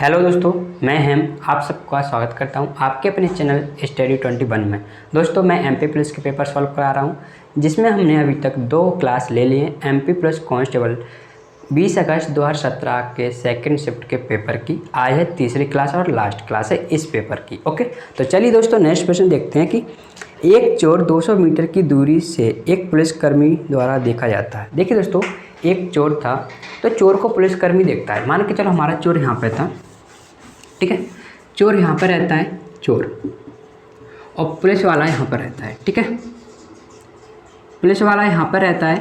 Hello दोस्तों, मैं हेम आप सबका स्वागत करता हूं आपके अपने चैनल स्टडी 21 में। दोस्तों मैं एमपी प्लस के पेपर सॉल्व करा रहा हूं, जिसमें हमने अभी तक 2 क्लास ले लिए एमपी प्लस कांस्टेबल 20 अगस्त 2017 के सेकंड शिफ्ट के पेपर की। आज है तीसरी क्लास और लास्ट क्लास है इस पेपर की। ओके, तो चलिए दोस्तों नेक्स्ट क्वेश्चन देखते हैं कि एक चोर 200 मीटर की दूरी से एक पुलिसकर्मी द्वारा देखा जाता है। देखिए दोस्तों, एक चोर था तो चोर को पुलिसकर्मी देखता है। मान के चलो हमारा चोर यहाँ पे था, ठीक है। चोर यहाँ पर रहता है चोर, और पुलिस वाला यहाँ पर रहता है, ठीक है। पुलिस वाला यहाँ पर रहता है,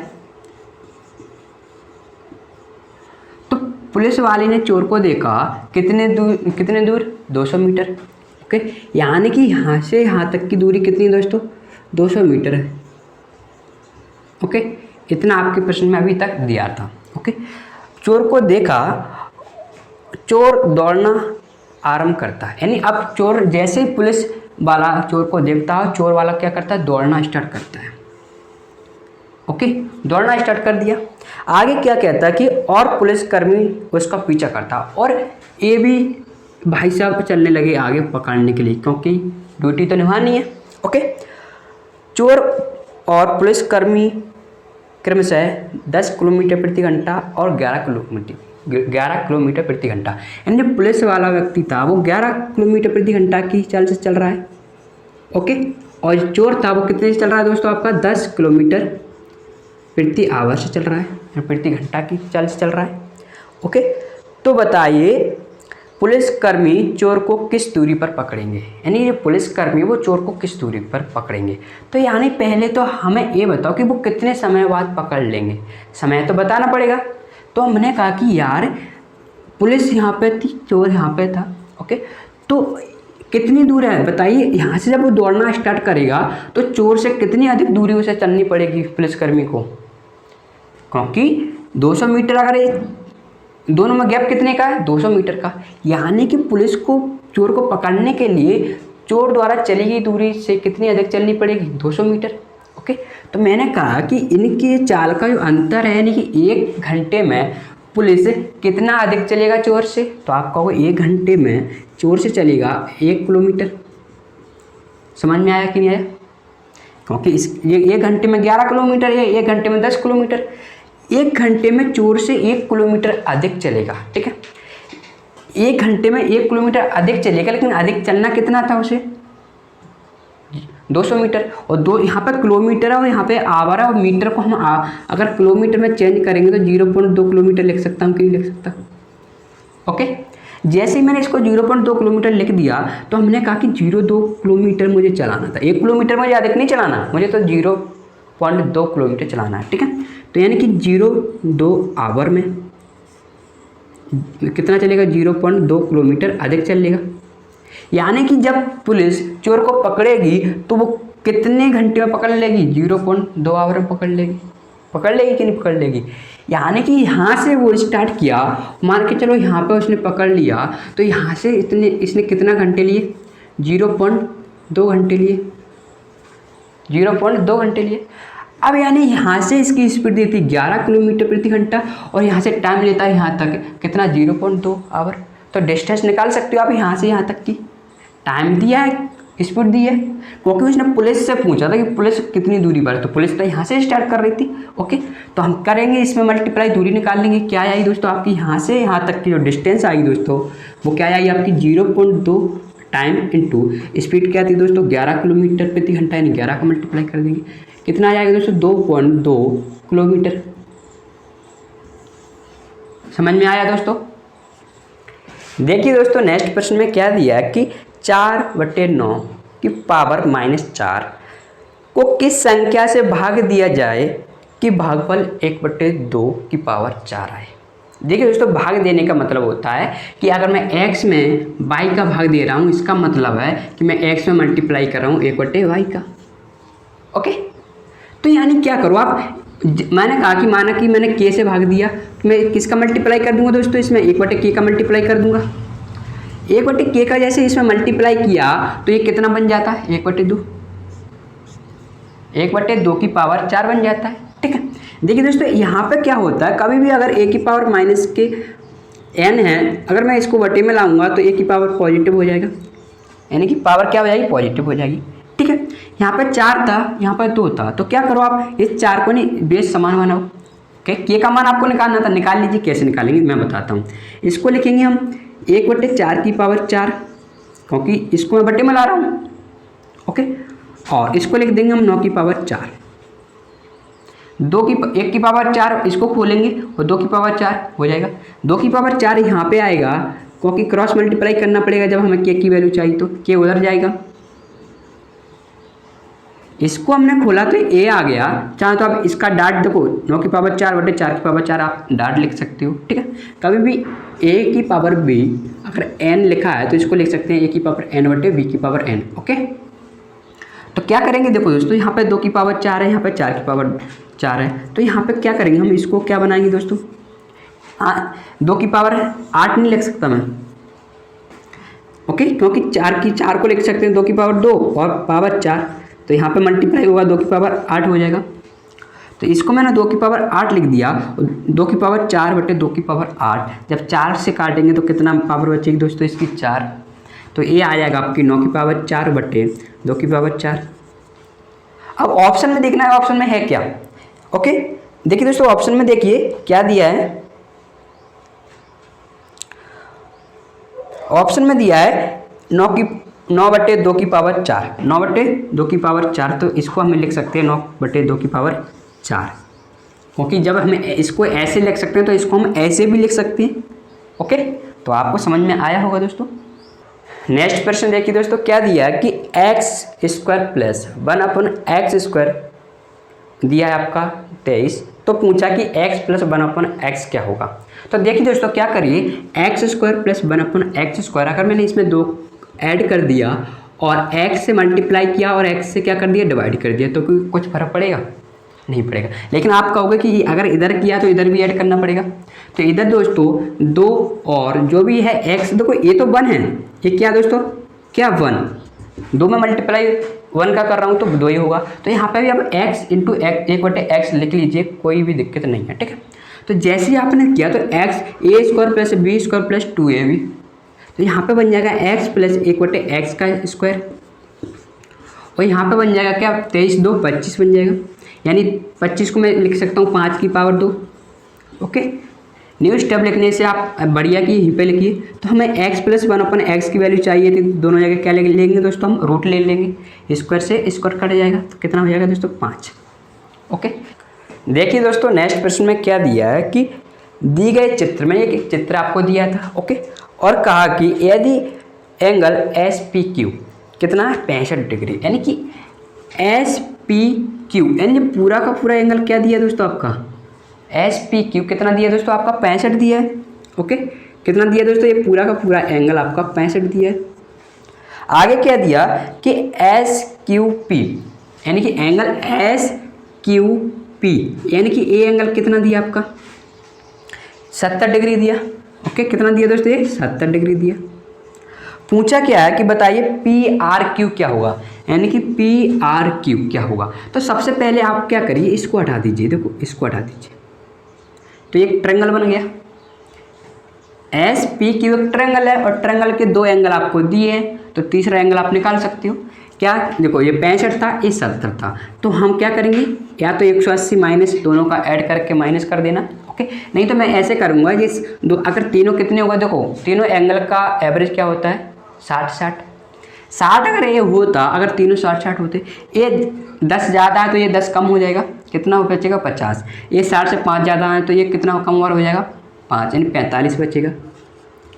तो पुलिस वाले ने चोर को देखा कितने दूर 200 मीटर। ओके, यानी कि यहाँ से यहाँ तक की दूरी कितनी है दोस्तों? 200 मीटर है। ओके, इतना आपके प्रश्न में अभी तक दिया था। ओके, चोर को देखा, चोर दौड़ना आरंभ करता है। यानी अब चोर जैसे ही पुलिस वाला चोर को देखता है, चोर वाला क्या करता है? दौड़ना स्टार्ट करता है। ओके, दौड़ना स्टार्ट कर दिया। आगे क्या कहता है कि और पुलिसकर्मी उसका पीछा करता, और ये भी भाई साहब चलने लगे आगे पकड़ने के लिए, क्योंकि ड्यूटी तो निभानी है। ओके, चोर और पुलिसकर्मी क्रमशः 10 किलोमीटर प्रति घंटा और 11 किलोमीटर प्रति घंटा, यानी जो पुलिस वाला व्यक्ति था वो 11 किलोमीटर प्रति घंटा की चाल से चल रहा है। ओके, और जो चोर था वो कितने से चल रहा है दोस्तों? आपका 10 किलोमीटर प्रति आवर से चल रहा है, प्रति घंटा की चाल से चल रहा है। ओके, तो बताइए पुलिसकर्मी चोर को किस दूरी पर पकड़ेंगे? यानी ये पुलिसकर्मी वो चोर को किस दूरी पर पकड़ेंगे? तो यानी पहले तो हमें ये बताओ कि वो कितने समय बाद पकड़ लेंगे। समय तो बताना पड़ेगा। तो हमने कहा कि यार पुलिस यहाँ पे थी, चोर यहाँ पे था। ओके, तो कितनी दूर है बताइए? यहाँ से जब वो दौड़ना स्टार्ट करेगा तो चोर से कितनी अधिक दूरी उसे चलनी पड़ेगी पुलिसकर्मी को? क्योंकि 200 मीटर, अगर ये दोनों में गैप कितने का है? 200 मीटर का। यानी कि पुलिस को चोर को पकड़ने के लिए चोर द्वारा चली गई दूरी से कितनी अधिक चलनी पड़ेगी? 200 मीटर। ओके, तो मैंने कहा कि इनके चाल का जो अंतर है, यानी कि 1 घंटे में पुलिस कितना अधिक चलेगा चोर से? तो आप कहोगे 1 घंटे में चोर से चलेगा 1 किलोमीटर। समझ में आया कि नहीं आया? क्योंकि ये 1 घंटे में 11 किलोमीटर है, 1 घंटे में 10 किलोमीटर। 1 घंटे में चोर से 1 किलोमीटर अधिक चलेगा, ठीक है। 1 घंटे में 1 किलोमीटर अधिक चलेगा, लेकिन अधिक चलना कितना था उसे? 200 मीटर। और दो यहाँ पर किलोमीटर है और यहाँ पे आवर है, और मीटर को हम अगर किलोमीटर में चेंज करेंगे तो 0.2 किलोमीटर लिख सकता हूँ कि नहीं लिख सकता? ओके, जैसे ही मैंने इसको 0.2 किलोमीटर लिख दिया तो हमने कहा कि 0.2 किलोमीटर मुझे चलाना था। 1 किलोमीटर मुझे अधिक नहीं चलाना, मुझे तो 0.2 किलोमीटर चलाना है, ठीक है। तो यानी कि 0.2 आवर में कितना चलेगा? 0.2 किलोमीटर अधिक चलेगा। यानी कि जब पुलिस चोर को पकड़ेगी तो वो कितने घंटे में पकड़ लेगी? 0.2 आवर में पकड़ लेगी कि नहीं पकड़ लेगी? यानी कि यहाँ से वो स्टार्ट किया, मान के चलो यहाँ पे उसने पकड़ लिया, तो यहाँ से इसने कितना घंटे लिए? 0.2 घंटे लिए, 0.2 घंटे लिए। अब यानी यहाँ से इसकी स्पीड दी थी 11 किलोमीटर प्रति घंटा, और यहाँ से टाइम लेता है यहाँ तक कितना? 0.2 आवर। तो डिस्टेंस निकाल सकते हो आप यहाँ से यहाँ तक की। टाइम दिया है, स्पीड दी है, क्योंकि उसने पुलिस से पूछा था कि पुलिस कितनी दूरी पर है, तो पुलिस तो यहाँ से स्टार्ट कर रही थी। ओके, तो हम करेंगे इसमें मल्टीप्लाई, दूरी निकाल लेंगे। क्या आई दोस्तों? आपकी यहाँ से यहाँ तक की जो डिस्टेंस आई दोस्तों, वो क्या आई आपकी? 0.2 टाइम इंटू स्पीड क्या थी दोस्तों? 11 किलोमीटर प्रति घंटा, यानी 11 का मल्टीप्लाई कर देंगे। कितना आ जाएगा दोस्तों? 2.2 किलोमीटर। समझ में आया दोस्तों? देखिए दोस्तों, नेक्स्ट प्रश्न में क्या दिया है कि 4/9 की पावर -4 को किस संख्या से भाग दिया जाए कि भागफल 1/2 की पावर 4 आए। देखिए दोस्तों, भाग देने का मतलब होता है कि अगर मैं x में y का भाग दे रहा हूँ, इसका मतलब है कि मैं x में मल्टीप्लाई कर रहा हूँ 1/y का। ओके, तो यानी क्या करो आप? मैंने कहा कि माना कि मैंने k से भाग दिया, तो मैं किसका मल्टीप्लाई कर दूंगा दोस्तों? इसमें 1/k का मल्टीप्लाई कर दूंगा। 1/k का जैसे इसमें मल्टीप्लाई किया तो ये कितना बन जाता है? 1/2। 1/2 की पावर 4 बन जाता है, ठीक है। देखिए दोस्तों, यहाँ पे क्या होता है, कभी भी अगर a की पावर -k n है, अगर मैं इसको बटे में लाऊंगा तो a की पावर पॉजिटिव हो जाएगा, यानी कि पावर क्या हो जाएगी, पॉजिटिव हो जाएगी। ठीक है, यहाँ पर 4 था, यहाँ पर 2 था, तो क्या करो आप इस 4 को नहीं बेस समान बनाओ। ओके, के का मान आपको निकालना था, निकाल लीजिए। कैसे निकालेंगे मैं बताता हूँ। इसको लिखेंगे हम 1/4 की पावर 4, क्योंकि इसको मैं बटे में ला रहा हूँ। ओके, और इसको लिख देंगे हम 9 की पावर 4। 1 की पावर 4 इसको खोलेंगे और 2 की पावर 4 हो जाएगा। 2 की पावर 4 यहाँ पे आएगा, क्योंकि क्रॉस मल्टीप्लाई करना पड़ेगा जब हमें के की वैल्यू चाहिए, तो के उधर जाएगा। इसको हमने खोला तो ए आ गया। चाहे तो आप इसका डाट देखो, 9 की पावर 4/4 की पावर 4 आप डाट लिख सकते हो। ठीक है, कभी भी ए की पावर बी अगर एन लिखा है तो इसको लिख सकते हैं ए की पावर n/b की पावर n। ओके, तो क्या करेंगे, देखो दोस्तों यहाँ पे 2 की पावर 4 है, यहाँ पे 4 की पावर 4 है, तो यहाँ पे क्या करेंगे हम, इसको क्या बनाएंगे दोस्तों, 2 की पावर 8 नहीं लिख सकता मैं। ओके, क्योंकि 4 को लिख सकते हैं 2 की पावर 2 और पावर 4, तो यहाँ पे मल्टीप्लाई होगा 2 की पावर 8 हो जाएगा। तो इसको मैंने 2 की पावर 8 लिख दिया, 2 की पावर 4/2 की पावर 8, जब 4 से काटेंगे तो कितना पावर बचेगी दोस्तों इसकी, 4। तो ये आ जाएगा आपकी 9 की पावर 4/2 की पावर 4। अब ऑप्शन में देखना है, ऑप्शन में है क्या। ओके, देखिए दोस्तों ऑप्शन में देखिए क्या दिया है। ऑप्शन में दिया है 9/2 की पावर 4, 9/2 की पावर 4, तो इसको हमें लिख सकते हैं 9/2 की पावर 4, क्योंकि जब हमें इसको ऐसे लिख सकते हैं तो इसको हम ऐसे भी लिख सकते हैं। ओके, तो आपको समझ में आया होगा दोस्तों। नेक्स्ट प्रश्न देखिए दोस्तों, क्या दिया है कि x² + 1/x² दिया है आपका 23, तो पूछा कि x + 1/x क्या होगा। तो देखिए दोस्तों क्या करिए, x² + 1/x², अगर मैंने इसमें 2 ऐड कर दिया और x से मल्टीप्लाई किया और x से क्या कर दिया, डिवाइड कर दिया, तो कुछ फर्क पड़ेगा, नहीं पड़ेगा। लेकिन आप कहोगे कि अगर इधर किया तो इधर भी ऐड करना पड़ेगा, तो इधर दोस्तों 2 और जो भी है x, देखो ये तो 1 है, ये क्या दोस्तों, क्या 1, 2 में मल्टीप्लाई 1 का कर रहा हूँ तो 2 ही होगा। तो यहाँ पे भी अब x × x 1/x लिख लीजिए, कोई भी दिक्कत नहीं है। ठीक है, तो जैसे ही आपने किया तो x a² + b² + 2ab, तो यहाँ पे बन जाएगा x + 1/x का स्क्वायर, और यहाँ पे बन जाएगा क्या, 23 2 25 बन जाएगा, यानी 25 को मैं लिख सकता हूँ 5 की पावर 2। ओके, न्यू स्टेप लिखने से आप बढ़िया की यहीं पे लिखिए। तो हमें x + 1/x की वैल्यू चाहिए थी, दोनों जगह क्या लेंगे दोस्तों, हम रूट ले लेंगे, स्क्वायर से स्क्वायर कट जाएगा, तो कितना हो जाएगा दोस्तों, 5। ओके, देखिए दोस्तों नेक्स्ट प्रश्न में क्या दिया है कि दी गए चित्र में एक चित्र आपको दिया था। ओके, और कहा कि यदि एंगल SPQ कितना है, 65 डिग्री, यानी कि SPQ यानी पूरा का पूरा एंगल क्या दिया दोस्तों आपका, SPQ कितना दिया दोस्तों आपका, 65 दिया है। ओके, कितना दिया दोस्तों, ये पूरा का पूरा एंगल आपका 65 दिया है। आगे क्या दिया कि SQP यानी कि एंगल SQP यानी कि ये एंगल कितना दिया आपका, 70 डिग्री दिया। ओके, कितना दिया दोस्तों, ये 70 डिग्री दिया। पूछा क्या है कि बताइए PRQ क्या होगा, यानी कि PRQ क्या होगा। तो सबसे पहले आप क्या करिए, इसको हटा दीजिए, देखो इसको हटा दीजिए, तो एक ट्रायंगल बन गया। SPQ एक ट्रायंगल है और ट्रायंगल के 2 एंगल आपको दिए हैं, तो तीसरा एंगल आप निकाल सकते हो। क्या, देखो ये 65 था, ये 70 था, तो हम क्या करेंगे, या तो 180 माइनस दोनों का ऐड करके माइनस कर देना। ओके, नहीं तो मैं ऐसे करूँगा, जिस दो अगर तीनों कितने होगा, देखो तीनों एंगल का एवरेज क्या होता है, 60 अगर ये होता, अगर तीनों 60 होते, ये 10 ज़्यादा है तो ये 10 कम हो जाएगा, कितना बचेगा, 50। ये 60 से 5 ज़्यादा है तो ये कितना कम और हो जाएगा, 5, यानी 45 बचेगा।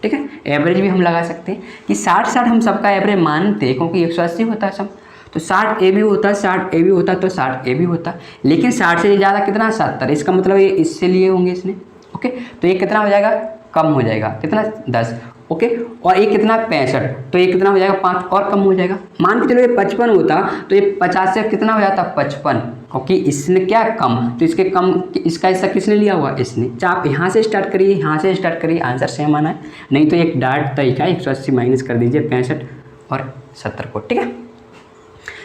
ठीक है, एवरेज भी हम लगा सकते हैं कि 60 हम सबका एवरेज मानते हैं, क्योंकि 180 होता है सब, तो 60 ए भी होता है, 60 ए भी होता है, तो 60 ए भी होता है, लेकिन 60 से ज़्यादा कितना, 70, इसका मतलब ये इससे लिए होंगे इसने। ओके, तो ये कितना हो जाएगा, कम हो जाएगा, कितना, 10। ओके, और ये कितना, 65, तो ये कितना हो जाएगा, 5 और कम हो जाएगा। मान के चलो ये 55 होता तो ये 50 से कितना हो जाता, 55, क्योंकि इसने क्या कम, तो इसके कम, इसका हिस्सा किसने लिया हुआ, इसने। चाहे आप यहाँ से स्टार्ट करिए, यहाँ से स्टार्ट करिए, आंसर सेम आना है, नहीं तो एक डार्ट तरीका 180 माइनस कर दीजिए 65 और 70 को। ठीक है,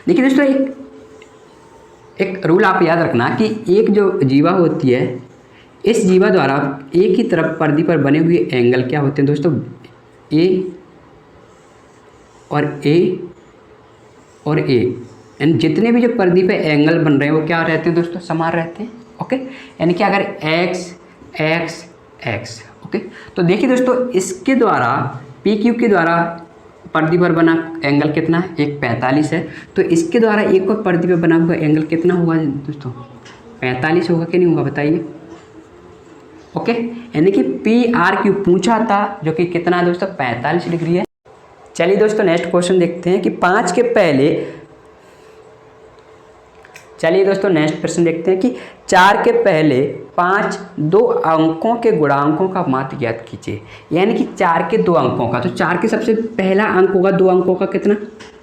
देखिए दोस्तों एक रूल आप याद रखना कि एक जो जीवा होती है, इस जीवा द्वारा एक ही तरफ परिधि पर बने हुए एंगल क्या होते हैं दोस्तों, ए और ए यानी जितने भी जो परिधि पे एंगल बन रहे हैं वो क्या रहते हैं दोस्तों, समान रहते हैं। ओके, यानी कि अगर एक्स एक्स एक्स, ओके, तो देखिए दोस्तों इसके द्वारा पी क्यू के द्वारा परिधि पर बना एंगल कितना है, एक 45 है, तो इसके द्वारा एक और परिधि पर बना हुआ एंगल कितना होगा दोस्तों, 45 होगा कि नहीं होगा बताइए। ओके, यानी कि पी आर क्यू पूछा था जो कि कितना है दोस्तों, 45 डिग्री है। चलिए दोस्तों नेक्स्ट क्वेश्चन देखते हैं कि 5 के पहले, चलिए दोस्तों नेक्स्ट प्रश्न देखते हैं कि 4 के पहले 5 दो अंकों के गुणांकों का माध्य ज्ञात कीजिए। यानी कि 4 के 2 अंकों का, तो 4 के सबसे पहला अंक होगा 2 अंकों का कितना,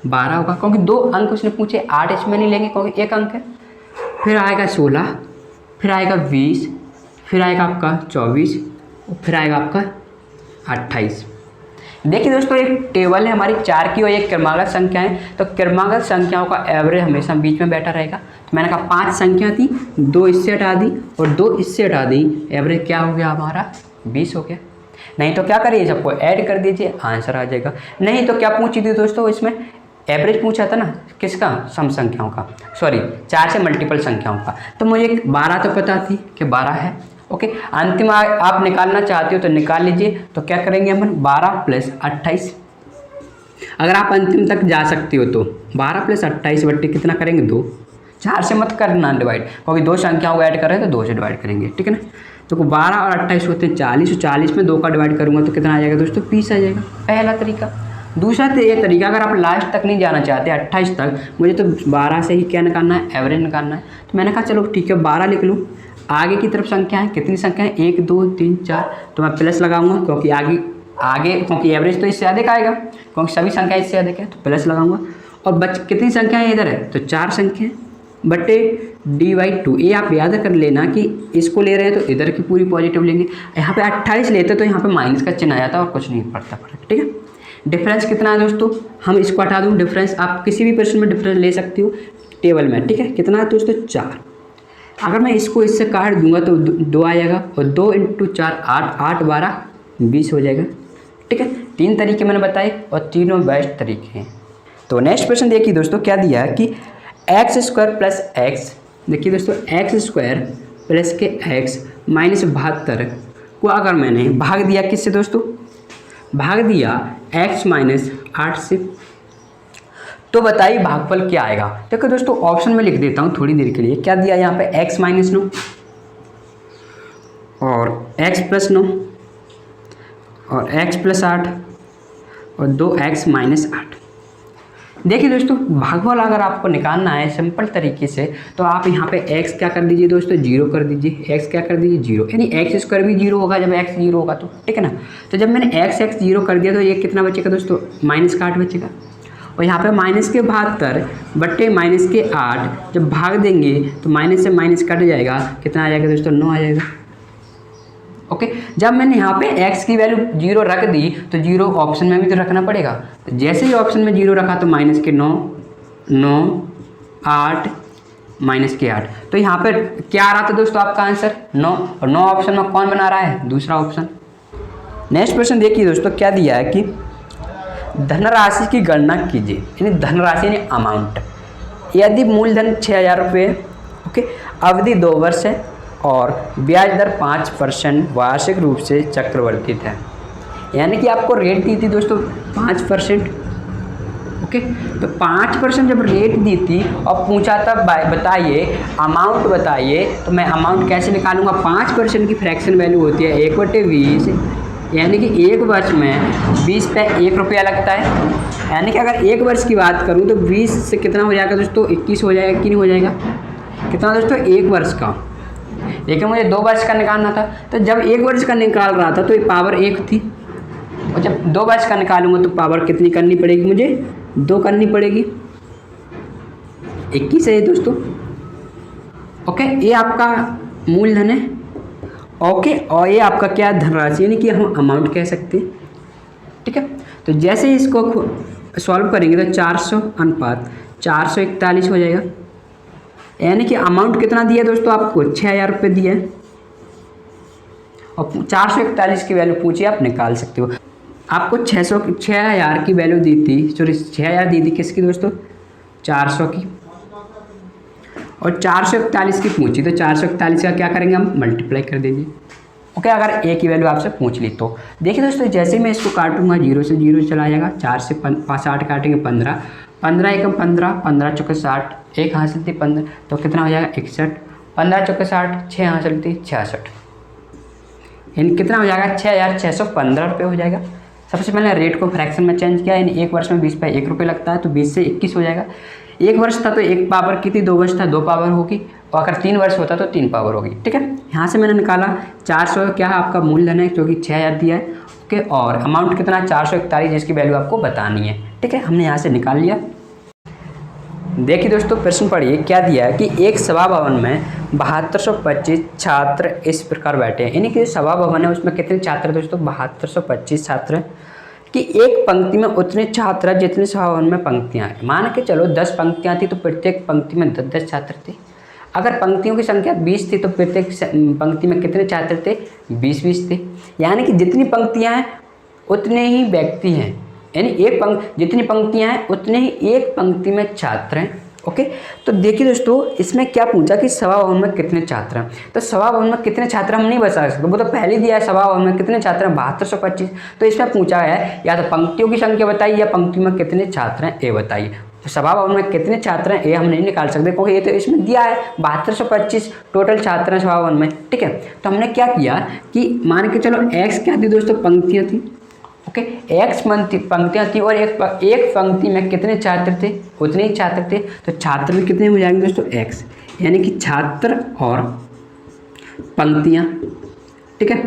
12 होगा, क्योंकि 2 अंक उसने पूछे, 8 इसमें नहीं लेंगे क्योंकि 1 अंक है। फिर आएगा 16, फिर आएगा 20, फिर आएगा आपका 24 और फिर आएगा आपका 28। देखिए दोस्तों एक टेबल है हमारी 4 की और एक क्रमागत संख्या है, तो क्रमागत संख्याओं का एवरेज हमेशा बीच में बैठा रहेगा। तो मैंने कहा 5 संख्या थी, 2 इससे हटा दी और 2 इससे हटा दी, एवरेज क्या हो गया हमारा, 20 हो गया। नहीं तो क्या करिए, सबको ऐड कर दीजिए, आंसर आ जाएगा। नहीं तो क्या पूछी थी दोस्तों, इसमें एवरेज पूछा था ना, किसका, सम संख्याओं का, सॉरी 4 से मल्टीपल संख्याओं का। तो मुझे 12 तो पता थी कि 12 है। ओके, अंतिम आप निकालना चाहते हो तो निकाल लीजिए। तो क्या करेंगे हम, 12 + 28। अगर आप अंतिम तक जा सकते हो तो 12 + 28 बट्टे कितना करेंगे, 2। 4 से मत करना डिवाइड, क्योंकि 2 संख्याओं को ऐड कर रहे हैं तो 2 से डिवाइड करेंगे, ठीक है ना। तो 12 और 28 होते हैं 40, और 40 में 2 का डिवाइड करूँगा तो कितना आ जाएगा दोस्तों, 20 आ जाएगा। पहला तरीका। दूसरा ये तरीका, अगर आप लास्ट तक नहीं जाना चाहते 28 तक, मुझे तो 12 से ही क्या निकालना है, एवरेज निकालना है। तो मैंने कहा चलो ठीक है 12 लिख लूँ। आगे की तरफ संख्या है, कितनी संख्या है, 1 2 3 4, तो मैं प्लस लगाऊंगा क्योंकि आगे क्योंकि एवरेज तो इससे अधिक आएगा, क्योंकि सभी संख्या इससे अधिक है, तो प्लस लगाऊंगा। और कितनी संख्या है इधर है, तो 4 संख्या बटे d/2। ये आप याद कर लेना कि इसको ले रहे हैं तो इधर की पूरी पॉजिटिव लेंगे, यहाँ पे 28 लेते तो यहाँ पे माइनस का चिन्ह आ जाता और कुछ नहीं पड़ता फर्क, ठीक है। डिफरेंस कितना है दोस्तों, हम इसको हटा दूँ, डिफरेंस आप किसी भी प्रश्न में डिफरेंस ले सकती हो टेबल में, ठीक है। कितना है दोस्तों, 4। अगर मैं इसको इससे काट दूंगा तो 2 आएगा, और 2 × 4 8, 8 12 20 हो जाएगा, ठीक है। 3 तरीके मैंने बताए और तीनों बेस्ट तरीके हैं। तो नेक्स्ट प्रश्न देखिए दोस्तों क्या दिया है कि x² + x, देखिए दोस्तों x² + के x -72 को अगर मैंने भाग दिया किससे दोस्तों, भाग दिया x - 8 से, तो बताइए भागफल क्या आएगा। देखो दोस्तों ऑप्शन में लिख देता हूँ थोड़ी देर के लिए। क्या दिया यहाँ पे, x - 9 और x + 9 और x + 8 और 2x - 8। देखिए दोस्तों भागफल अगर आपको निकालना है सिंपल तरीके से, तो आप यहाँ पे x क्या कर दीजिए दोस्तों, 0 कर दीजिए। x क्या कर दीजिए, 0, यानी x² भी 0 होगा जब x 0 होगा तो, ठीक है ना। तो जब मैंने x 0 कर दिया तो ये कितना बचेगा दोस्तों, -8 बचेगा। और यहाँ पे -72 बट्टे -8 जब भाग देंगे तो माइनस से माइनस कट जाएगा, कितना आ जाएगा दोस्तों, 9 आ जाएगा। ओके, जब मैंने यहाँ पे x की वैल्यू 0 रख दी तो 0 ऑप्शन में भी तो रखना पड़ेगा। तो जैसे ही ऑप्शन में 0 रखा तो -9 9 8 -8, तो यहाँ पर क्या आ रहा था दोस्तों आपका आंसर 9, और 9 ऑप्शन में कौन बना रहा है, दूसरा ऑप्शन। नेक्स्ट क्वेश्चन देखिए दोस्तों क्या दिया है कि धनराशि की गणना कीजिए, यानी धनराशि यानी अमाउंट। यदि मूलधन 6000 रुपये, ओके, अवधि 2 वर्ष है और ब्याज दर 5% वार्षिक रूप से चक्रवर्तित है, यानी कि आपको रेट दी थी दोस्तों 5%। ओके, तो 5% जब रेट दी थी और पूछा था बताइए अमाउंट बताइए, तो मैं अमाउंट कैसे निकालूंगा, 5% की फ्रैक्शन वैल्यू होती है 1/20, यानी कि 1 वर्ष में 20 पे 1 रुपया लगता है। यानी कि अगर 1 वर्ष की बात करूं तो 20 से कितना हो जाएगा दोस्तों, 21 हो जाएगा कि नहीं हो जाएगा, कितना दोस्तों 1 वर्ष का। लेकिन मुझे 2 वर्ष का निकालना था, तो जब 1 वर्ष का निकाल रहा था तो ये पावर 1 थी, और जब 2 वर्ष का निकालूंगा तो पावर कितनी करनी पड़ेगी, मुझे 2 करनी पड़ेगी, 21 है दोस्तों। ओके, ये आपका मूलधन है। ओके, और ये आपका क्या धनराशि, यानी कि हम अमाउंट कह सकते हैं, ठीक है। तो जैसे ही इसको सॉल्व करेंगे तो 400 अनुपात 441 हो जाएगा, यानी कि अमाउंट कितना दिया दोस्तों आपको, 6000 रुपये दिया है, और 441 की वैल्यू पूछी, आप निकाल सकते हो। आपको 6000 की वैल्यू दी थी, सॉरी 6000 दी थी किसकी दोस्तों, 400 की, और 441 की पूछी, तो 441 का क्या करेंगे हम, मल्टीप्लाई कर देंगे। ओके, अगर ए की वैल्यू आपसे पूछ ली तो। देखिए दोस्तों, जैसे मैं इसको काटूंगा 0 से 0 चला जाएगा, 4 से 5 8 काटेंगे 15, 15 एकम 15, 15 चौके 60, एक हासिल थी 15, तो कितना हो जाएगा 61, 15 चौके 60, 6 हासिल थी 66, यानी कितना हो जाएगा 6615 रुपये हो जाएगा। सबसे पहले रेट को फ्रैक्शन में चेंज किया, यानी एक वर्ष में 20 पे 1 रुपये लगता है, तो 20 से 21 हो जाएगा। एक वर्ष था तो 1 पावर की थी, 2 वर्ष था 2 पावर होगी, और अगर 3 वर्ष होता तो 3 पावर होगी। ठीक है, यहाँ से मैंने निकाला 400 क्या है आपका मूलधन है, जो कि 6000 दिया है। ओके, और अमाउंट कितना 441, जिसकी वैल्यू आपको बतानी है। ठीक है, हमने यहाँ से निकाल लिया। देखिए दोस्तों, प्रश्न पढ़िए क्या दिया है कि एक सभा भवन में 7225 छात्र इस प्रकार बैठे हैं, यानी कि जो सभा भवन है उसमें कितने छात्र हैं दोस्तों, 7225 छात्र हैं, कि एक पंक्ति में उतने छात्र हैं जितने सभा भवन में पंक्तियां हैं। मान के चलो 10 पंक्तियां थी तो प्रत्येक पंक्ति में 10 छात्र थे। अगर पंक्तियों की संख्या 20 थी तो प्रत्येक पंक्ति में कितने छात्र थे, 20 थे। यानी कि जितनी पंक्तियां हैं उतने ही व्यक्ति हैं, यानी जितनी पंक्तियां हैं उतने ही एक पंक्ति में छात्र हैं। ओके, तो देखिए दोस्तों, इसमें क्या पूछा कि सभा भवन में कितने छात्र हैं, तो सभा भवन में कितने छात्र हम नहीं बता सकते, वो तो पहले दिया है। सभा भवन में कितने छात्र हैं, 7225, तो इसमें पूछा है या तो पंक्तियों की संख्या बताइए या पंक्ति में कितने छात्र हैं ये बताइए। तो सभा भवन में कितने छात्र हैं ये हम नहीं निकाल सकते, क्योंकि ये तो इसमें दिया है 7225 टोटल छात्र हैं सभा भवन में। ठीक है, तो हमने क्या किया कि मान के चलो एक्स क्या थी दोस्तों, पंक्तियाँ थी। ओके, एक्स पंक्तियाँ थी और एक पंक्ति में कितने छात्र थे, उतने ही छात्र थे, तो छात्र में कितने हो जाएंगे दोस्तों, एक्स, यानी कि छात्र और पंक्तियाँ। ठीक है,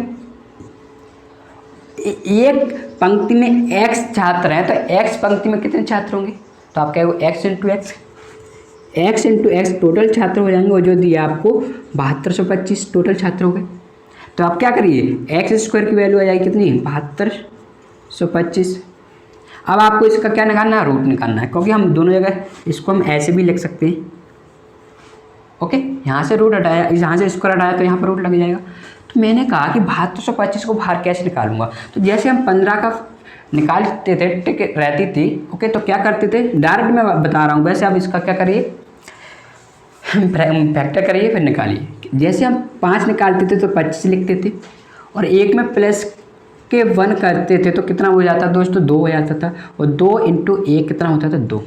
एक पंक्ति में एक्स छात्र हैं तो एक्स पंक्ति में कितने छात्र होंगे, तो आप कहोगे एक्स इंटू एक्स टोटल छात्र हो जाएंगे, और जो दिया आपको 7225 टोटल छात्र हो गए। तो आप क्या करिए, एक्स स्क्वायर की वैल्यू आ जाएगी कितनी, 7225। अब आपको इसका क्या निकालना है, रूट निकालना है, क्योंकि हम दोनों जगह इसको हम ऐसे भी लिख सकते हैं। ओके, यहाँ से रूट हटाया, यहाँ से स्क्वायर हटाया तो यहाँ पर रूट लग जाएगा। तो मैंने कहा कि 7225 को बाहर कैसे निकालूंगा, तो जैसे हम 15 का निकालते थे, ठीक रहती थी। ओके, तो क्या करते थे, डायरेक्ट मैं बता रहा हूँ, वैसे आप इसका क्या करिए, फैक्टर करिए फिर निकालिए। जैसे हम 5 निकालते थे तो 25 लिखते थे, और एक में प्लस के 1 करते थे तो कितना हो जाता दोस्तों, 2 हो जाता था, और 2 इंटू 1 कितना होता था, 2।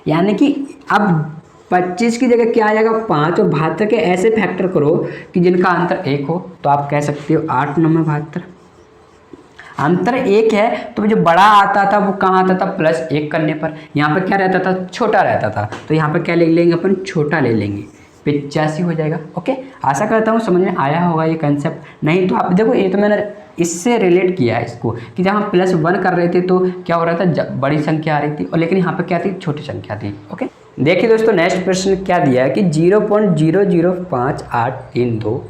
यानी कि अब 25 की जगह क्या आ जाएगा, 5, और 72 के ऐसे फैक्टर करो कि जिनका अंतर 1 हो, तो आप कह सकते हो 8 9 में 72, अंतर 1 है। तो जो बड़ा आता था वो कहाँ आता था, +1 करने पर, यहाँ पर क्या रहता था, छोटा रहता था, तो यहाँ पर क्या ले लेंगे अपन, छोटा ले लेंगे, 85 हो जाएगा। ओके, आशा करता हूँ समझ में आया होगा ये कंसेप्ट। नहीं तो आप देखो, ये तो मैंने इससे रिलेट किया है इसको, कि जब हम +1 कर रहे थे तो क्या हो रहा था, बड़ी संख्या आ रही थी, और लेकिन यहाँ पर क्या थी, छोटी संख्या थी। ओके, देखिए दोस्तों, नेक्स्ट प्रश्न क्या दिया है कि 0.005832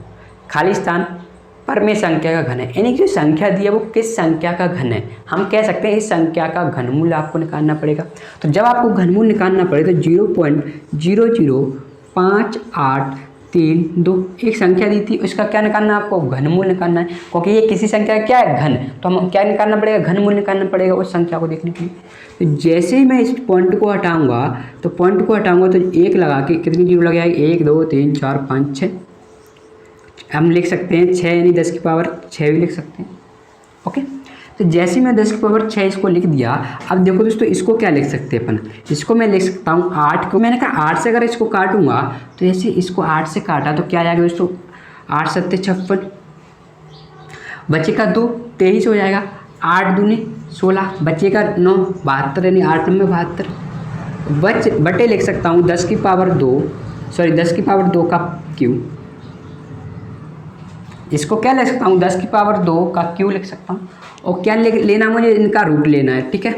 खाली स्थान पर में संख्या का घन है, यानी कि जो संख्या दी है वो किस संख्या का घन है। हम कह सकते हैं इस संख्या का घनमूल आपको निकालना पड़ेगा। तो जब आपको घनमूल निकालना पड़े तो 0.00582 एक संख्या दी थी, उसका क्या निकालना है आपको, घनमूल निकालना है, क्योंकि ये किसी संख्या का क्या है, घन। तो हम क्या निकालना पड़ेगा, घनमूल निकालना पड़ेगा उस संख्या को देखने के लिए। तो जैसे ही मैं इस पॉइंट को हटाऊंगा तो 1 लगा के कितनी जीरो लग जाएगी, 1 2 3 4 5 6, हम लिख सकते हैं 6, यानी 10 की पावर 6 भी लिख सकते हैं। ओके, तो जैसे मैं 10 की पावर 6 इसको लिख दिया। अब देखो दोस्तों, इसको क्या लिख सकते हैं अपन, इसको मैं लिख सकता हूँ 8 को, मैंने कहा 8 से अगर इसको काटूंगा तो जैसे इसको 8 से काटा तो क्या आ जाएगा दोस्तों, 8 7 56, बचेगा 2 23 हो जाएगा, 8 दूनी 16, बचेगा 9 72, यानी 8 9 में 72 बटे लिख सकता हूँ 10 की पावर 2 का क्यू। इसको क्या लिख सकता हूँ, 10 की पावर 2 का क्यू लिख सकता हूँ। और क्या लेना, मुझे इनका रूट लेना है। ठीक है,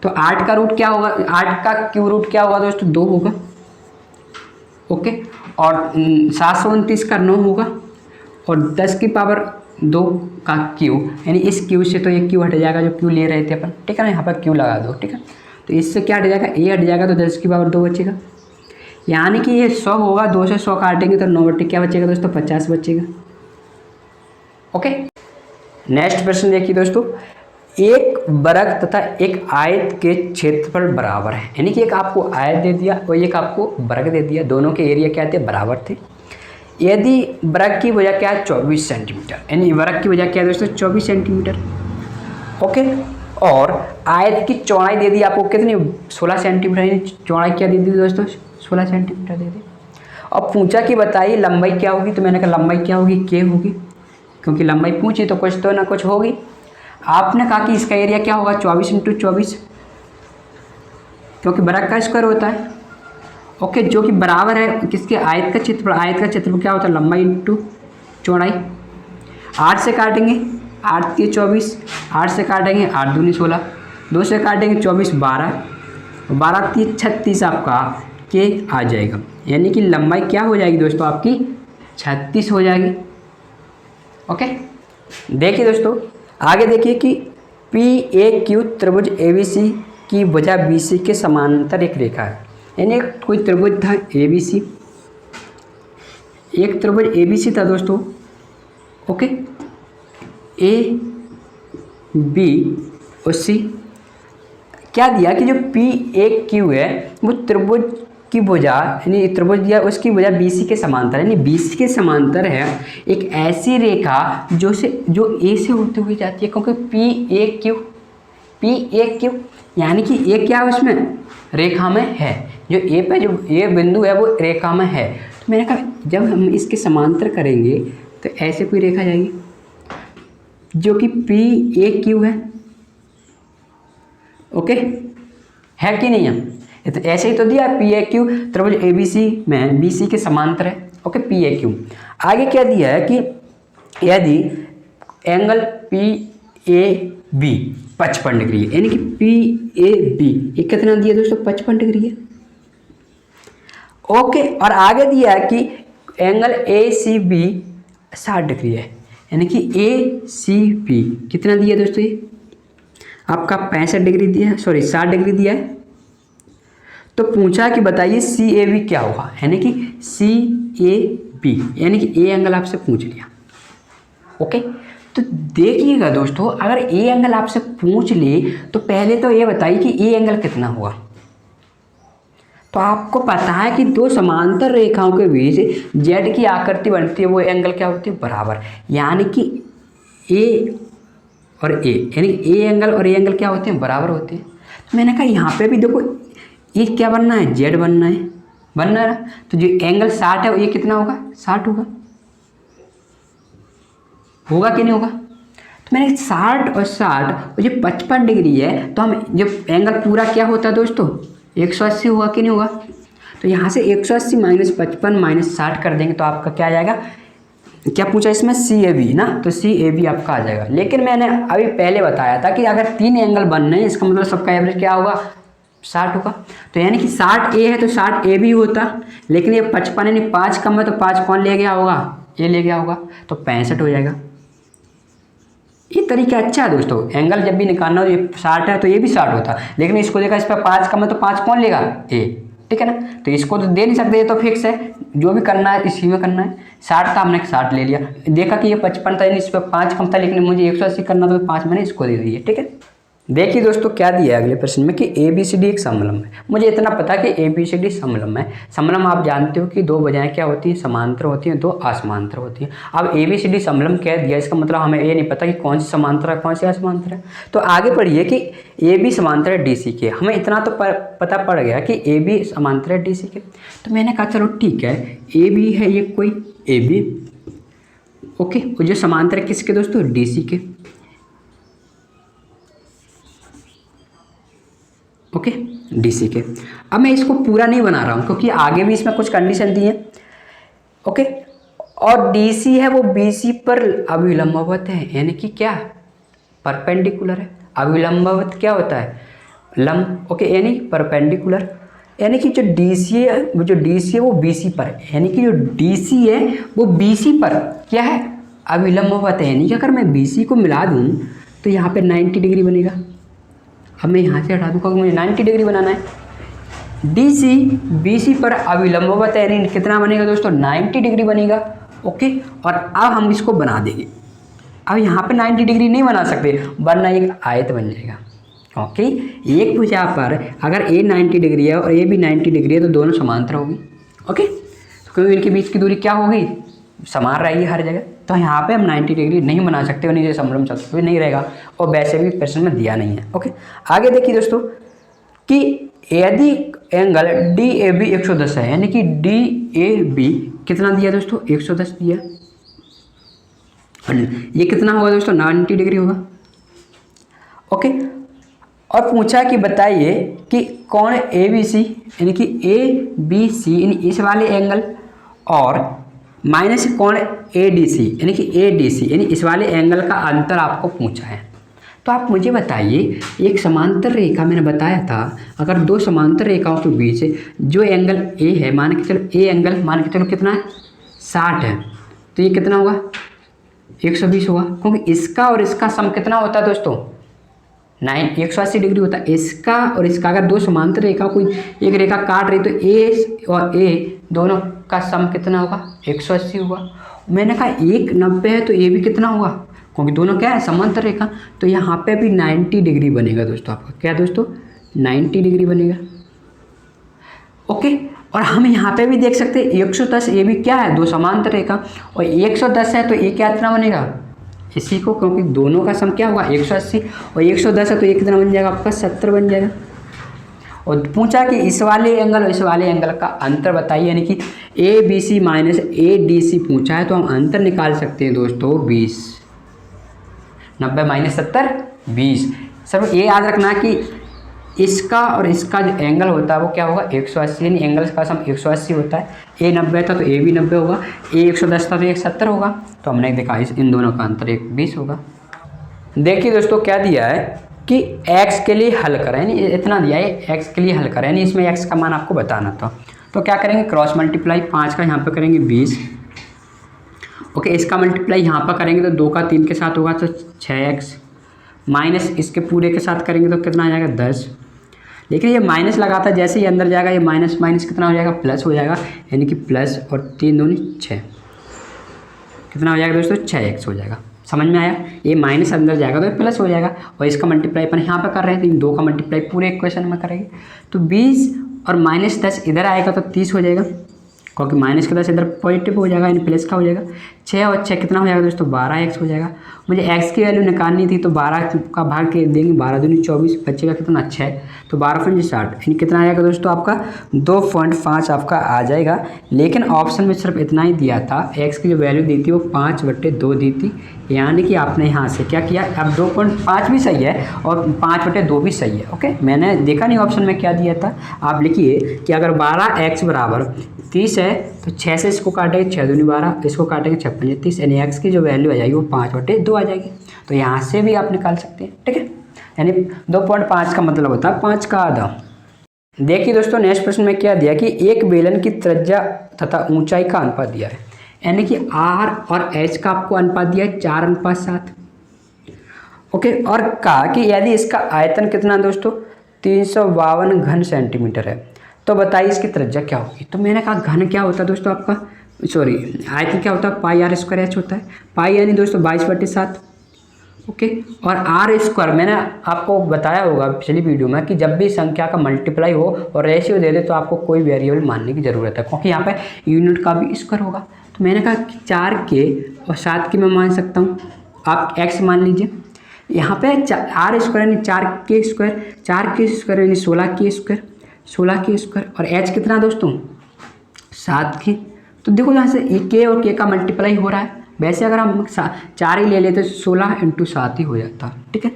तो 8 का रूट क्या होगा, 8 का क्यू रूट क्या होगा दोस्तों, 2 होगा। ओके, और 729 का 9 होगा, और 10 की पावर 2 का क्यू, यानी इस क्यू से तो ये क्यू हट जाएगा जो क्यू ले रहे थे अपन। ठीक है ना, यहाँ पर क्यू लगा दो। ठीक है, तो इससे क्या हट जाएगा, ए हट जाएगा, तो 10 की पावर 2 बचेगा, यानी कि ये 100 होगा, 2 से 100 काटेंगे तो 9 बटे क्या बचेगा दोस्तों, 50 बचेगा। ओके, नेक्स्ट प्रश्न देखिए दोस्तों, एक वृत्त तथा एक आयत के क्षेत्रफल बराबर है, यानी कि एक आपको आयत दे दिया और एक आपको वृत्त दे दिया, दोनों के एरिया क्या थे, बराबर थे। यदि वृत्त की वजह क्या है, 24 सेंटीमीटर, यानी वृत्त की वजह क्या है दोस्तों, 24 सेंटीमीटर। ओके, और आयत की चौड़ाई दे दी आपको कितनी, 16 सेंटीमीटर, यानी चौड़ाई क्या दे दी दोस्तों, 16 सेंटीमीटर दे दी। अब पूछा कि बताइए लंबाई क्या होगी, तो मैंने कहा लंबाई क्या होगी, के होगी, क्योंकि लंबाई पूछी तो कुछ तो ना कुछ होगी। आपने कहा कि इसका एरिया क्या होगा, 24 × 24, क्योंकि वृत्त का स्क्वायर होता है। ओके, जो कि बराबर है किसके, आयत का क्षेत्रफल। आयत का क्षेत्रफल क्या होता है, लंबाई इंटू चौड़ाई। 8 से काटेंगे, 8 × 24, 8 से काटेंगे 8 दूनी 16, 2 से काटेंगे 24 12, 12 × 36 आपका के आ जाएगा, यानी कि लंबाई क्या हो जाएगी दोस्तों, आपकी 36 हो जाएगी। ओके, देखिए दोस्तों आगे देखिए कि PAQ त्रिभुज ABC की भुजा BC के समांतर एक रेखा है, यानी कोई त्रिभुज था ABC, एक त्रिभुज ABC था दोस्तों। ओके, AB और C क्या दिया कि जो PAQ है वो त्रिभुज की भुजा, यानी त्रिभुज दिया उसकी भुजा BC के समांतर, यानी BC के समांतर है एक ऐसी रेखा जो A से होते हुए जाती है, क्योंकि PAQ यानी कि A क्या है उसमें, रेखा में है, जो A पे जो A बिंदु है वो रेखा में है। तो मैंने कहा जब हम इसके समांतर करेंगे तो ऐसे कोई रेखा जाएगी जो कि PAQ है। ओके, है कि नहीं है, तो ऐसे ही तो दिया PAQ त्रिभुज ABC में BC के समांतर है। ओके, PAQ आगे क्या दिया है कि यदि एंगल PAB 55 डिग्री है, यानी कि PAB ये कितना दिया दोस्तों, 55 डिग्री है। ओके, और आगे दिया है कि एंगल ACB 60 डिग्री है, यानी कि ACB कितना दिया दोस्तों, ये आपका 65 डिग्री दिया है, सॉरी 60 डिग्री दिया है। तो पूछा कि बताइए CAB क्या होगा, यानी कि CAB यानी कि A एंगल आपसे पूछ लिया। ओके, तो देखिएगा दोस्तों अगर A एंगल आपसे पूछ ले तो पहले तो ये बताइए कि A एंगल कितना हुआ। तो आपको पता है कि दो समांतर रेखाओं के बीच Z की आकृति बनती है, वो एंगल क्या होती है, बराबर, यानी कि A और A, यानी कि A एंगल और A एंगल क्या होते हैं, बराबर होते हैं। तो मैंने कहा यहाँ पे भी देखो ये क्या बनना है, Z बनना है ना, तो जो एंगल 60 है ये कितना होगा, 60 होगा कि नहीं होगा। तो मैंने 60 और 60 और ये 55 डिग्री है, तो हम जब एंगल पूरा क्या होता है दोस्तों, 180 होगा कि नहीं होगा। तो यहाँ से 180 - 55 - 60 कर देंगे तो आपका क्या आ जाएगा, क्या पूछा इसमें, CAB ना, तो CAB आपका आ जाएगा। लेकिन मैंने अभी पहले बताया था कि अगर 3 एंगल बन रहे हैं इसका मतलब सबका एवरेज क्या होगा, 60 होगा। तो यानी कि 60 A है तो 60 AB होता, लेकिन ये 55 यानी 5 कम है तो 5 कौन ले गया होगा, A ले गया होगा, तो 65 हो जाएगा। ये तरीका अच्छा है दोस्तों, एंगल जब भी निकालना हो, ये 60 है तो ये भी 60 होता, लेकिन इसको देखा इस पर 5 कम है तो 5 कौन लेगा, A, ठीक है ना। तो इसको तो दे नहीं सकते, ये तो फिक्स है, जो भी करना है इसी में करना है। 60 था हमने 60 ले लिया, देखा कि ये 55 था यानी इस पर 5 कम था, लेकिन मुझे 180 करना था तो 5 मैंने इसको दे दिया, ठीक है। देखिए दोस्तों क्या दिया है अगले प्रश्न में कि ABCD एक समलंब है। मुझे इतना पता है कि ABCD समलंब है। समलंब आप जानते हो कि दो भुजाएं क्या होती हैं, समांतर होती हैं, दो असमांतर होती हैं। अब ABCD समलंब कह दिया, इसका मतलब हमें ये नहीं पता कि कौन सी समांतर है कौन सी असमांतर है। तो आगे पढ़िए कि AB समांतर है DC के, हमें इतना तो पता पड़ गया कि AB समांतर है DC के। तो मैंने कहा चलो ठीक है, AB है ये कोई AB, ओके, और जो समांतर है किसके दोस्तों, DC के। ओके, DC के। अब मैं इसको पूरा नहीं बना रहा हूँ क्योंकि आगे भी इसमें कुछ कंडीशन दी है। ओके, और DC है वो BC पर अभिलंबवत है, यानी कि क्या, परपेंडिकुलर है। अभिलंबवत क्या होता है, लंब, ओके, यानी परपेंडिकुलर, यानी कि जो DC है वो BC पर है, यानी कि जो DC है वो BC पर क्या है, अभिलंबवत है। यानी कि अगर मैं BC को मिला दूँ तो यहाँ पे 90 डिग्री बनेगा। अब मैं यहाँ से हटा दूँ क्योंकि मुझे 90 डिग्री बनाना है। DC BC पर अभिलंबवत है, यानी कितना बनेगा दोस्तों, 90 डिग्री बनेगा। ओके, और अब हम इसको बना देंगे। अब यहाँ पे 90 डिग्री नहीं बना सकते वरना एक आयत बन जाएगा। ओके, एक भुजा पर अगर ए 90 डिग्री है और ए भी 90 डिग्री है तो दोनों समांतर होगी। ओके, तो क्योंकि इनके बीच की दूरी क्या होगी, समान रहेगी हर जगह। तो यहाँ पे हम 90 डिग्री नहीं बना सकते और नीचे समलंब चतुर्भुज नहीं रहेगा और वैसे भी प्रश्न में दिया नहीं है। ओके, आगे देखिए दोस्तों कि यदि एंगल डी ए बी 110 है, यानी कि डी ए बी कितना दिया दोस्तों, 110 दिया, ये कितना होगा दोस्तों, 90 डिग्री होगा। ओके, और पूछा कि बताइए कि कोण ए बी सी, यानी कि ए बी सी इस वाले एंगल और माइनस कोण ए डी सी, यानी कि ए डी सी यानी इस वाले एंगल का अंतर आपको पूछा है। तो आप मुझे बताइए, एक समांतर रेखा मैंने बताया था, अगर दो समांतर रेखाओं के बीच जो एंगल ए है, मान के चलो ए एंगल मान के चलो कितना है, 60 है, तो ये कितना होगा, 120 होगा, क्योंकि इसका और इसका सम कितना होता है दोस्तों, 180 डिग्री होता है। इसका और इसका अगर दो समांतर रेखा कोई एक रेखा काट रही तो ए और ए दोनों का सम कितना होगा, 180 होगा। मैंने कहा 190 है तो ये भी कितना होगा, क्योंकि दोनों क्या है, समांतर रेखा, तो यहाँ पे भी 90 डिग्री बनेगा दोस्तों आपका, क्या दोस्तों, 90 डिग्री बनेगा। ओके, और हम यहाँ पे भी देख सकते हैं 110, ये भी क्या है, दो समांतर रेखा, और 110 है तो ये क्या कितना बनेगा, इसी को, क्योंकि दोनों का सम क्या होगा 180 और 110 है तो ये कितना बन जाएगा आपका, 70 बन जाएगा। और पूछा कि इस वाले एंगल और इस वाले एंगल का अंतर बताइए, यानी कि A B C minus A D C पूछा है, तो हम अंतर निकाल सकते हैं दोस्तों 20, 90 माइनस 70 20। सब ये याद रखना कि इसका और इसका जो एंगल होता है वो क्या होगा, 180, यानी एंगल का सम 180 होता है। ए 90 था तो ए भी 90 होगा, ए 110 था तो 170 होगा, तो हमने देखा इन दोनों का अंतर 20 होगा। देखिए दोस्तों क्या दिया है कि x के लिए हल करें, यानी इतना दिया है x के लिए हल करें, यानी इसमें x का मान आपको बताना था। तो क्या करेंगे, क्रॉस मल्टीप्लाई 5 का यहाँ पर करेंगे 20। ओके, इसका मल्टीप्लाई यहाँ पर करेंगे तो 2 का 3 के साथ होगा तो 6x, माइनस इसके पूरे के साथ करेंगे तो कितना आ जाएगा 10। लेकिन ये माइनस लगाता है, जैसे ही अंदर जाएगा ये माइनस माइनस कितना हो जाएगा, प्लस हो जाएगा, यानी कि प्लस और 3 दूनी 6, कितना हो जाएगा दोस्तों, 6x हो जाएगा। समझ में आया, ये माइनस अंदर जाएगा तो ये प्लस हो जाएगा, और इसका मल्टीप्लाई अपन यहाँ पे कर रहे हैं तो इन 2 का मल्टीप्लाई पूरे इक्वेशन में करेंगे तो 20 और माइनस 10 इधर आएगा तो 30 हो जाएगा, क्योंकि माइनस का 10 इधर पॉजिटिव हो जाएगा, यानी प्लस का हो जाएगा। 6 और 6 कितना हो जाएगा दोस्तों, 12x हो जाएगा। मुझे x की वैल्यू निकालनी थी तो 12 का भाग के देंगे, 12 दूनी 24, बचेगा कितना 6, तो 12 पंजे 60, यानी कितना आएगा दोस्तों आपका 2.5 आपका आ जाएगा। लेकिन ऑप्शन में सिर्फ इतना ही दिया था, x की जो वैल्यू दी थी वो 5/2 दी थी, यानी कि आपने यहाँ से क्या किया, अब 2.5 भी सही है और 5/2 भी सही है। ओके, मैंने देखा नहीं ऑप्शन में क्या दिया था, आप लिखिए कि अगर 12x बराबर 30 है तो 6 से इसको काटेंगे, 6 दूनी 12, इसको काटेंगे 6 पंजे 30, यानी x की जो वैल्यू आ जाएगी वो 5/2 आ जाएगी। तो यहाँ से भी आप निकाल सकते हैं, ठीक है, यानी 2.5 का मतलब होता है 5 का आधा। देखिए दोस्तों नेक्स्ट प्रश्न में क्या दिया कि एक बेलन की त्रिज्या तथा ऊंचाई का अनुपात दिया है, यानी कि r और h का आपको अनुपात दिया है 4:7। ओके, और कहा कि यदि इसका आयतन कितना दोस्तों 352 घन सेंटीमीटर है तो बताइए इसकी त्रिज्या क्या होगी। तो मैंने कहा घन क्या होता है दोस्तों आपका, सॉरी आयतन क्या होता है, पाई r स्क्वायर h होता है, पाई यानी दोस्तों 22/7। ओके, और आर स्क्वायर मैंने आपको बताया होगा पिछली वीडियो में कि जब भी संख्या का मल्टीप्लाई हो और रेशियो दे दे तो आपको कोई वेरिएबल मानने की ज़रूरत है, क्योंकि यहाँ पे यूनिट का भी स्क्वायर होगा। तो मैंने कहा कि 4 के और 7 के मैं मान सकता हूँ, आप x मान लीजिए, यहाँ पे r स्क्वायर यानी 4 के स्क्वायर यानी 16 के स्क्वायर, 16 के स्क्वायर, और h कितना दोस्तों 7 के। तो देखो यहाँ से k और k का मल्टीप्लाई हो रहा है, वैसे अगर हम 4 ही ले लेते तो 16 × 7 ही हो जाता, ठीक है।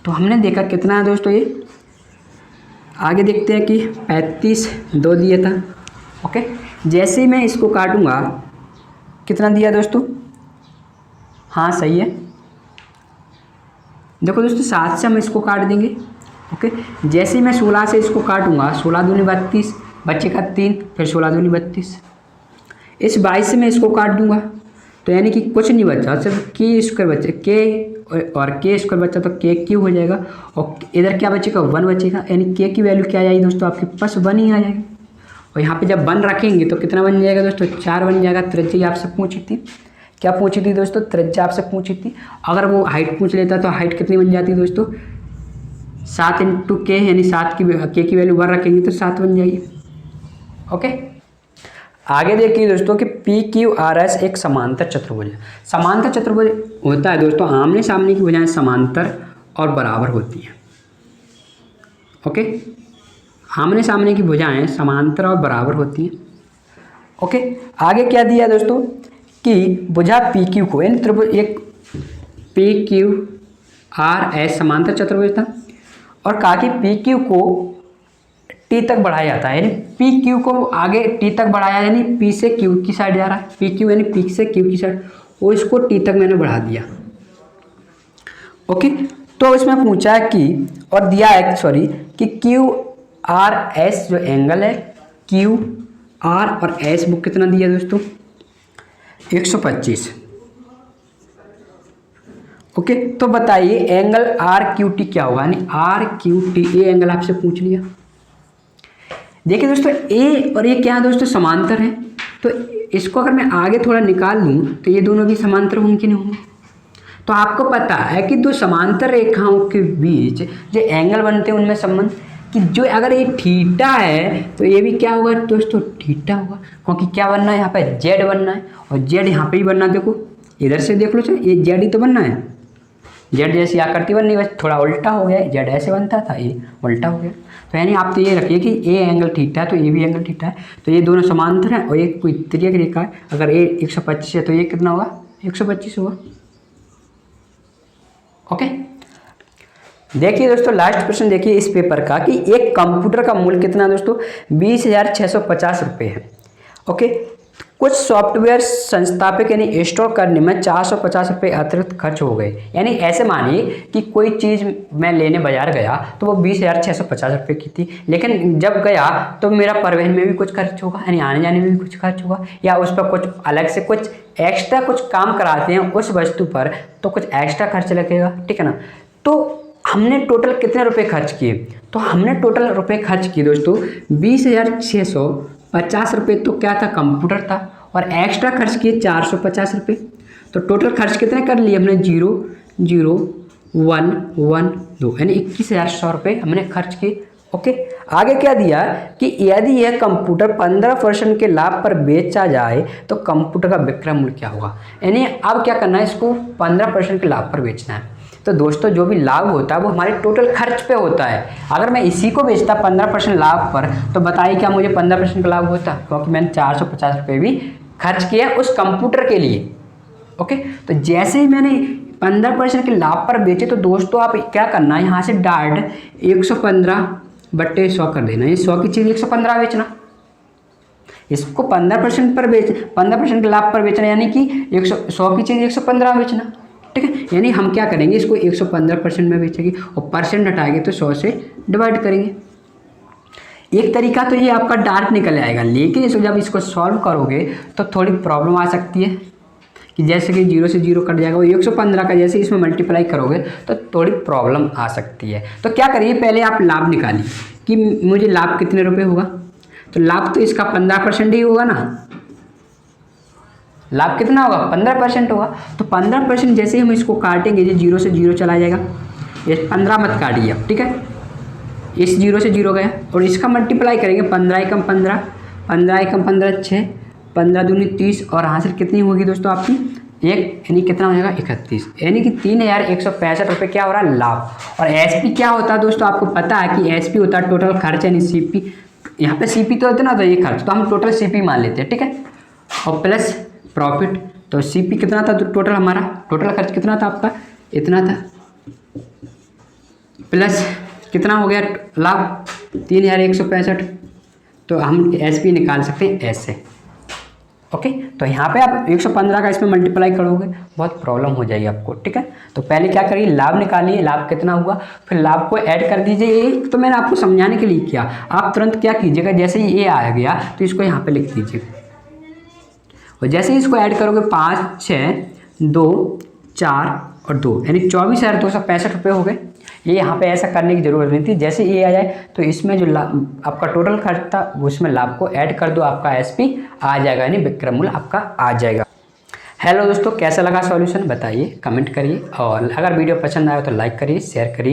तो हमने देखा कितना है दोस्तों ये, आगे देखते हैं कि 35/2 दिया था। ओके, जैसे ही मैं इसको काटूंगा कितना दिया दोस्तों, हाँ सही है, देखो दोस्तों 7 से हम इसको काट देंगे। ओके, जैसे ही मैं 16 से इसको काटूंगा, 16 दूनी 32, बचेगा 3, फिर 16 दूनी 32, इस 22 से मैं इसको काट दूंगा तो यानी कि कुछ नहीं बचा, सिर्फ के स्क्वायर बचे, के और के स्क्वायर बचा तो के क्यू हो जाएगा, और इधर क्या बचेगा 1 बचेगा, यानी के की वैल्यू क्या आ जाएगी दोस्तों आपके पास 1 ही आ जाएगी। और यहाँ पे जब 1 रखेंगे तो कितना बन जाएगा दोस्तों 4 बन जाएगा। त्रिज्या आपसे पूछी थी क्या पूछी थी दोस्तों, त्रिज्या आपसे पूछी थी। अगर वो हाइट पूछ लेता तो हाइट कितनी बन जाती दोस्तों, 7 इंटू के, यानी 7 की के की वैल्यू 1 रखेंगे तो 7 बन जाएगी। ओके, आगे देखिए दोस्तों कि पी क्यू आर एस एक समांतर चतुर्भुज है। समांतर चतुर्भुज होता है दोस्तों, आमने सामने की भुजाएं समांतर और बराबर होती हैं। ओके, आमने सामने की भुजाएं समांतर और बराबर होती हैं। ओके, आगे क्या दिया दोस्तों कि भुजा पी क्यू को, यानी त्रिभुज एक पी क्यू आर एस समांतर चतुर्भुज था, और कहा कि पी क्यू को टी तक बढ़ाया जाता है, यानी पी क्यू को आगे टी तक बढ़ाया, यानी पी से क्यू की साइड जा रहा है, पी क्यू यानी पी से क्यू की साइड, वो इसको टी तक मैंने बढ़ा दिया। ओके, तो इसमें पूछा कि और दिया है सॉरी कि क्यू आर एस जो एंगल है, क्यू आर और एस वो कितना दिया दोस्तों, 125। ओके, तो बताइए एंगल आर क्यू टी क्या होगा, यानी आर क्यू टी, ये एंगल आपसे पूछ लिया। देखिए दोस्तों ए और ये क्या है दोस्तों, समांतर है, तो इसको अगर मैं आगे थोड़ा निकाल लूँ तो ये दोनों भी समांतर होंगे कि नहीं होंगे। तो आपको पता है कि दो समांतर रेखाओं के बीच जो एंगल बनते हैं उनमें संबंध, कि जो अगर ये थीटा है तो ये भी क्या होगा दोस्तों, थीटा होगा, क्योंकि क्या बनना है यहाँ पे, जेड बनना है, और जेड यहाँ पे ही बनना है। देखो इधर से देख लो, चलो ये जेड ही तो बनना है, जेड जैसी आकृति बननी, बस थोड़ा उल्टा हो गया, जेड ऐसे बनता था, ये उल्टा हो गया। तो यानी आप तो ये रखिए कि ए एंगल थीटा है तो ये भी एंगल थीटा है, तो ये दोनों समांतर हैं, और एक कोई तिर्यक रेखा है, अगर ए 125 है तो ये कितना होगा, 125 होगा। ओके, देखिए दोस्तों लास्ट क्वेश्चन देखिए इस पेपर का, कि एक कंप्यूटर का मूल्य कितना दोस्तों, 20,650 रुपये है। ओके, कुछ सॉफ्टवेयर संस्थापित यानी इंस्टॉल करने में 450 रुपये अतिरिक्त खर्च हो गए। यानी ऐसे मानिए कि कोई चीज़ मैं लेने बाजार गया तो वो 20,650 रुपये की थी, लेकिन जब गया तो मेरा परिवहन में भी कुछ खर्च होगा, यानी आने जाने में भी कुछ खर्च होगा, या उस पर कुछ अलग से कुछ एक्स्ट्रा कुछ काम कराते हैं उस वस्तु पर तो कुछ एक्स्ट्रा खर्च लगेगा, ठीक है ना। तो हमने टोटल कितने रुपए खर्च किए, तो हमने टोटल रुपए खर्च किए दोस्तों 20,650 रुपये, तो क्या था, कंप्यूटर था, और एक्स्ट्रा खर्च किए 450 रुपये, तो टोटल खर्च कितने कर लिए हमने, 0,0,1,1,2 यानी 21,100 रुपये हमने खर्च किए। ओके, आगे क्या दिया कि यदि यह कंप्यूटर 15% के लाभ पर बेचा जाए तो कंप्यूटर का विक्रय मूल्य क्या होगा। यानी अब क्या करना है, इसको 15% के लाभ पर बेचना है। तो दोस्तों जो भी लाभ होता है वो हमारे टोटल खर्च पे होता है। अगर मैं इसी को बेचता 15% लाभ पर तो बताइए क्या मुझे 15% का लाभ होता, क्योंकि मैंने 450 रुपये भी खर्च किया उस कंप्यूटर के लिए। ओके, तो जैसे ही मैंने 15% के लाभ पर बेचे तो दोस्तों आप क्या करना है, यहाँ से डायरेक्ट 115/100 कर देना, ये 100 की चीज़ 115 बेचना, इसको 15% पर 15% के लाभ पर बेचना, यानी कि 100 की चीज़ 115 बेचना, ठीक है। यानी हम क्या करेंगे, इसको 115% में बेचेंगे और परसेंट हटाएंगे तो 100 से डिवाइड करेंगे। एक तरीका तो ये आपका डायरेक्ट निकल आएगा, लेकिन इसको जब इसको सॉल्व करोगे तो थोड़ी प्रॉब्लम आ सकती है, कि जैसे कि 0 से 0 कट जाएगा, और 115 का जैसे इसमें मल्टीप्लाई करोगे तो थोड़ी प्रॉब्लम आ सकती है। तो क्या करिए, पहले आप लाभ निकालिए कि मुझे लाभ कितने रुपये होगा, तो लाभ तो इसका 15% ही होगा ना, लाभ कितना होगा, 15% होगा। तो 15% जैसे ही हम इसको काटेंगे, ये 0 से 0 चला जाएगा, ये 15 मत काटिए अब, ठीक है, इस 0 से 0 गया, और इसका मल्टीप्लाई करेंगे, 15 एकम 15, 15 एकम 15 6, 15 दूनी 30, और हासिल कितनी होगी दोस्तों आपकी, एक, यानी कितना हो जाएगा 31, यानी कि 3,165 रुपये क्या हो रहा है, लाभ। और एसपी क्या होता है दोस्तों, आपको पता है कि एसपी होता है टोटल खर्च, यानी सीपी, यहाँ पे सीपी तो होता है ना, तो ये खर्च तो हम टोटल सीपी मान लेते हैं, ठीक है, और प्लस प्रॉफिट, तो सीपी कितना था, तो टोटल हमारा टोटल खर्च कितना था आपका, इतना था, प्लस कितना हो गया लाभ 3,165, तो हम एसपी निकाल सकते हैं ऐसे। ओके, तो यहाँ पे आप 115 का इसमें मल्टीप्लाई करोगे बहुत प्रॉब्लम हो जाएगी आपको, ठीक है। तो पहले क्या करिए, लाभ निकालिए, लाभ कितना हुआ, फिर लाभ को ऐड कर दीजिए। ये तो मैंने आपको समझाने के लिए किया, आप तुरंत क्या कीजिएगा, जैसे ही ये आ गया तो इसको यहाँ पे लिख दीजिए, और जैसे ही इसको ऐड करोगे 5, 6, 2, 4 और 2, यानी 24,265 रुपये हो गए। ये यहाँ पे ऐसा करने की ज़रूरत नहीं थी, जैसे ये आ जाए तो इसमें जो आपका टोटल खर्च था उसमें लाभ को ऐड कर दो, आपका एसपी आ जाएगा, यानी विक्रय मूल्य आपका आ जाएगा। हेलो दोस्तों, कैसा लगा सॉल्यूशन बताइए, कमेंट करिए, और अगर वीडियो पसंद आया तो लाइक करिए, शेयर करिए।